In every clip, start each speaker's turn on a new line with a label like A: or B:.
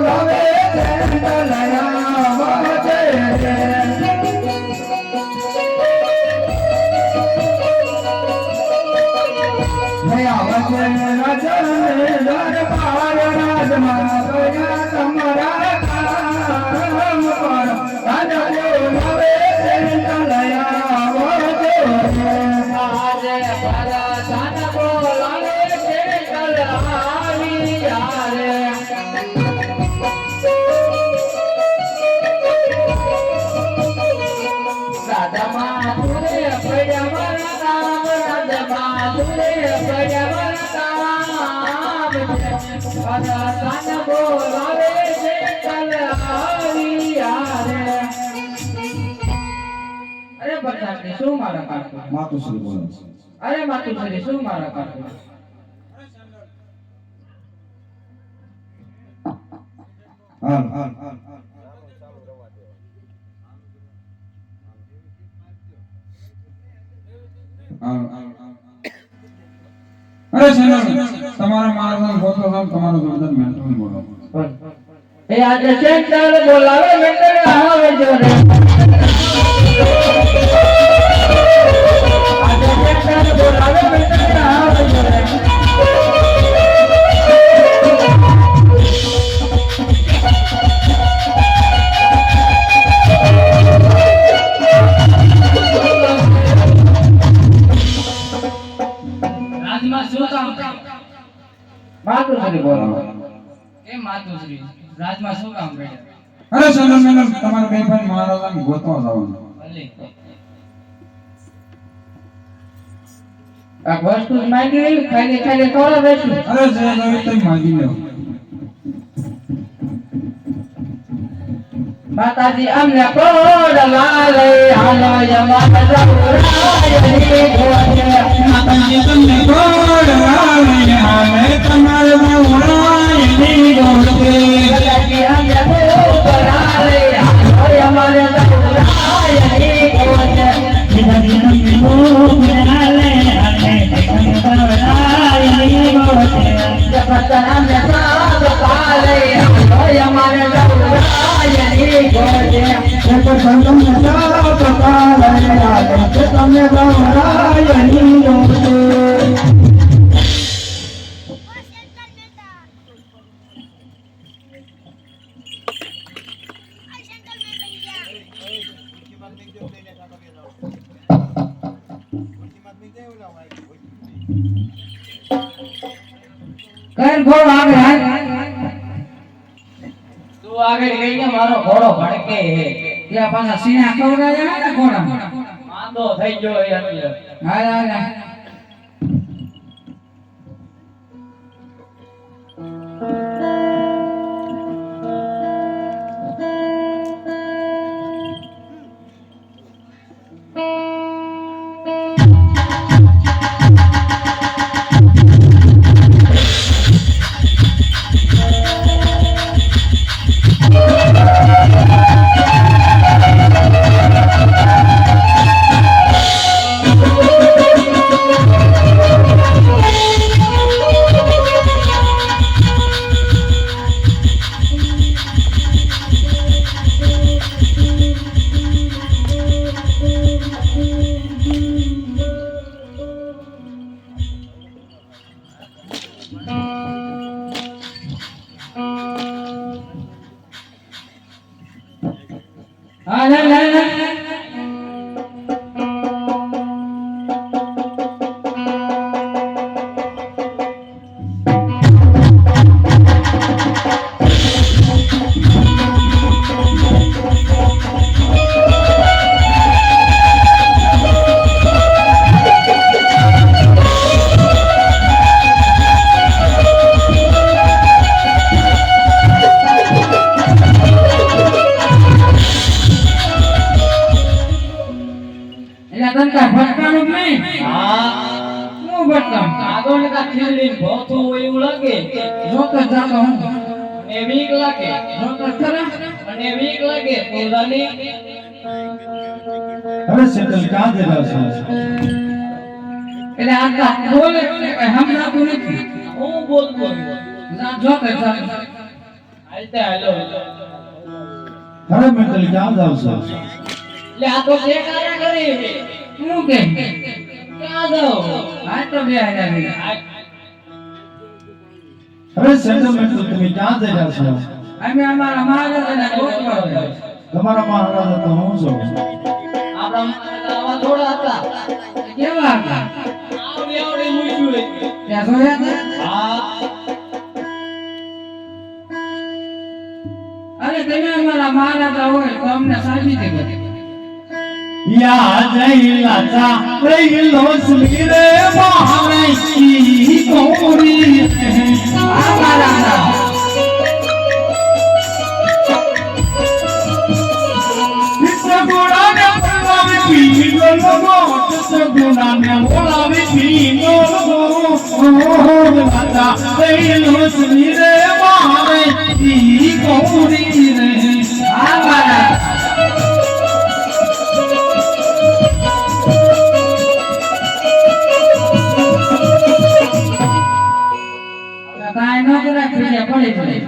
A: બોલાવે શું મારા કાકો માતુશ્રી બોલે છે અરે માતુશ્રી શું મારા કાકો હાલ હાલ અરે સેના તમારા મારા ફોટો સામ તમારો જોરદાર મેન્ટલ બોલો એ આજે સેન્ટર બોલાવે મેન્ટર આવે જો રે આજે સેન્ટર બોલાવે મેન્ટર આવે જો રે માતુશ્રી બોલો એ માતુશ્રી રાજમાં શું કામ કર્યા અરે સનમ મેનમ તમારા બે ભાઈ મહારાજાને ગોતવા જવાનું ભલે આ વસ્તુ માંગી રહી ખાલી ખાલી થોડા બેસું અરે જે નવી તઈ માંગી લ્યો માતાજી અમને કોડ લાલે હાલો યમા જવરાય ની ગોજે માતાજી તમને કોડ લાલે હાલે તમારે જવરાય ની ગોજે માતાજી અમને કોડ લાલે હાલો યમા જવરાય ની ગોજે માતાજી અમને કોડ લાલે હાલે તમારે જવરાય ની ગોજે જગત અમને સાબ પાલે હાલો યમા જવરાય ની ગોજે એક સંતમ સાબ પાલે હાલે તમને જવરાય ની ગોજે કર ઘોડો આગળ તું આગળ ગઈ કે મારો ઘોડો ભડકે ત્યાં પાછા સીના કવરાયા ને ઘોડા માંદો થઈ ગયો યાર હાલ હાલ
B: अरे सेटल कहां दे रहा है
A: એટલે આ તો બોલે છે કે હમ ના બોલે હું બોલ બોલ ના જો કે
C: હાલતે હાલો
B: અરે મેન્ટલ ક્યાં જાવ છો
C: એટલે આ તો બે કાર્ય કરી
A: શું કે
C: ક્યાં જાવ
A: આ તો બે આયા છે
B: અરે સેન્ટિમેન્ટલ તમે ક્યાં જઈ રહ્યા છો
A: અમે અમારા મહારાજાને ગોતવા ગયા છે.
B: તમારા મહારાજા તો હું છું
C: આપણા મહારાજા આવા થોડા હતા
A: કેવા હતા
C: આવડી આવડી મૂક્યું હોય
A: ત્યાં જોયા છે
C: હા
A: અરે તમે અમારા મહારાજા હોય તો અમને સાબિતી કરો
B: યા જઈ લાચા રહીલો સુમીરે બહારે કી કોરી
A: આ મહારાજા
B: સગુણા ને બોલાવી પીનો લગો સગુણા ને બોલાવી પીનો લગો લાચા રહીલો સુમીરે બહારે કી કોરી રે
A: આ મહારાજા કાંઈ ન કરે પડી પડી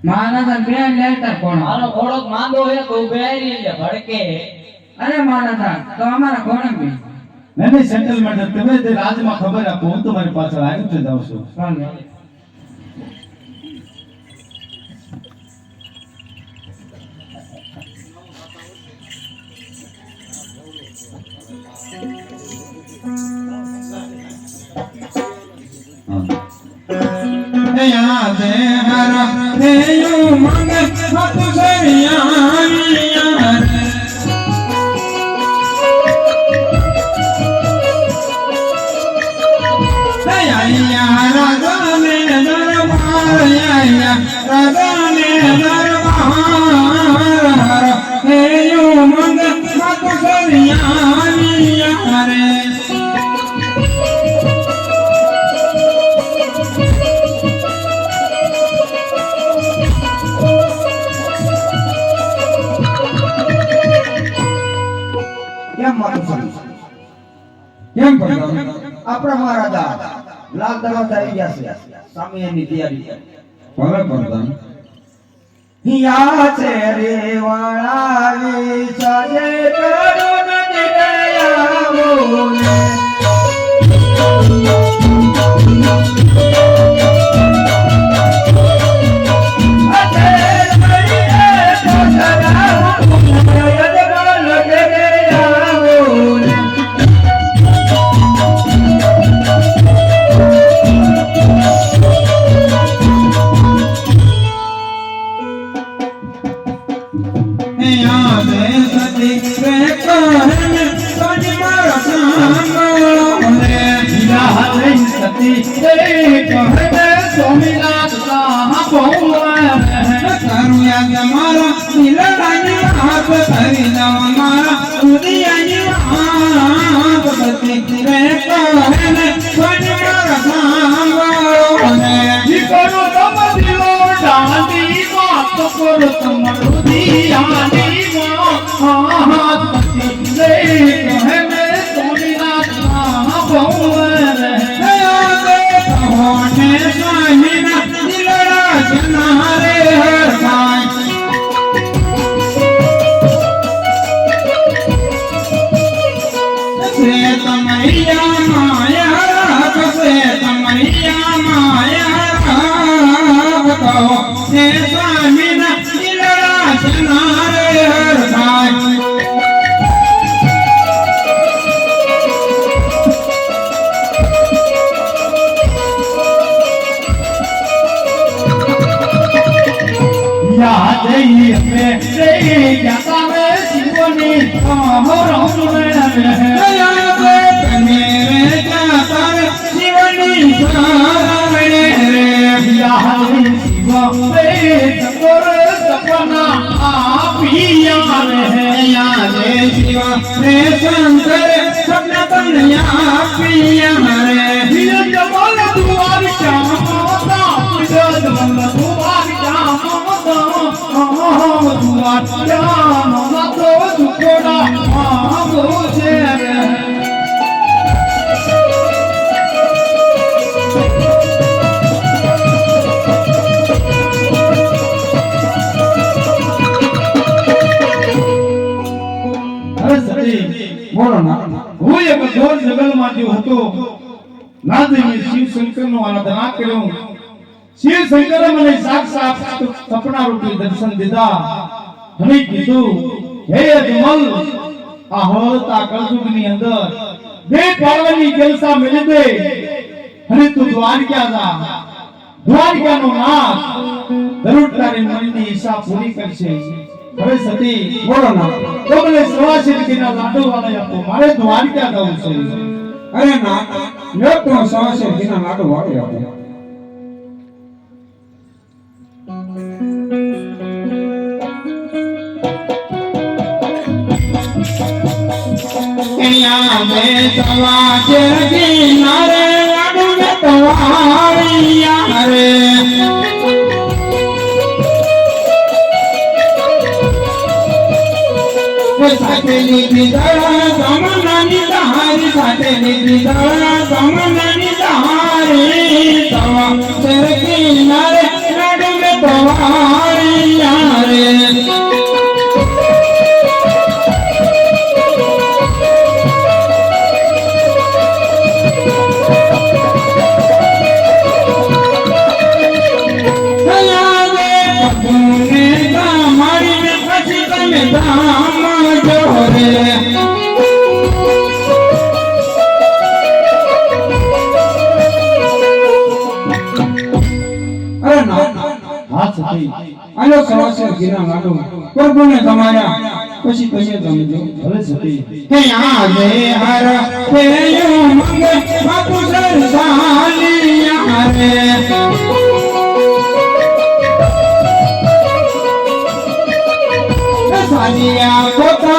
A: મહારાજા બે લેટર કોણ
C: મારો ઘોડો માંદો હે તો ઉભે આવી લે ભડકે
A: અરે મહારાજા તો અમારા ઘોડે બી
B: નહીં સેટલમેન્ટ તમે જે રાજમાં ખબર આપો હું તમારી પાછળ આવ્યો છે જાઉં છું
A: ચાલો
B: યાદ હરા દેયુ મંગ મત સરિયા રાજાને દરબાર રાજાને દરબાર દેયુ મંગ મત સરિયા રે
D: કેમ મારું છું
A: કેમ પડતા
D: આપણા મહારાજા લાલ દરવાજા આવી ગયા છે સામે એની તૈયારી
A: ભલે પડતા
D: હિયા છે રે વાળાવી સાજે કરુણ દિયાવો ને
B: હતો નાદે મેં શિવ શંકરનું આરાધના કર્યું શિવ શંકરે મને સાક્ષાત સપના રૂપી દર્શન દીધા અને કીધું હે અજમલ આ હળતા કળયુગની અંદર બે પાળવાની જલસા મેલી દે અને તું દ્વારકા જા દ્વારકાનો નાથ જરૂર તારી મનની ઈચ્છા પૂરી કરશે હવે સતી
A: બોલો ના
B: તો મને સવાસી દીના લાડુ વાળા આપો મારે દ્વારકા જવું છે
A: અરે ના લ્યો તો સવાસે દિના લાડુ વાળી આપો અહીંયા મે સવાસે દિના રે લાડુ મે તવાળિયા રે સાથે લીધી દળા ગમનાની તારી સાથે લીધી દળા ગમનાની તારી તવા સરકી નારે લાડુ મે તવાળિયા રે આલો સવાસે ગીના લાડુ પ્રભુને તમારા પછી તમે જમજો
B: હવે સતી
A: હે આજે હર હે યો મંગ બાપુ સરસાલિયા રે સાલિયા કોતા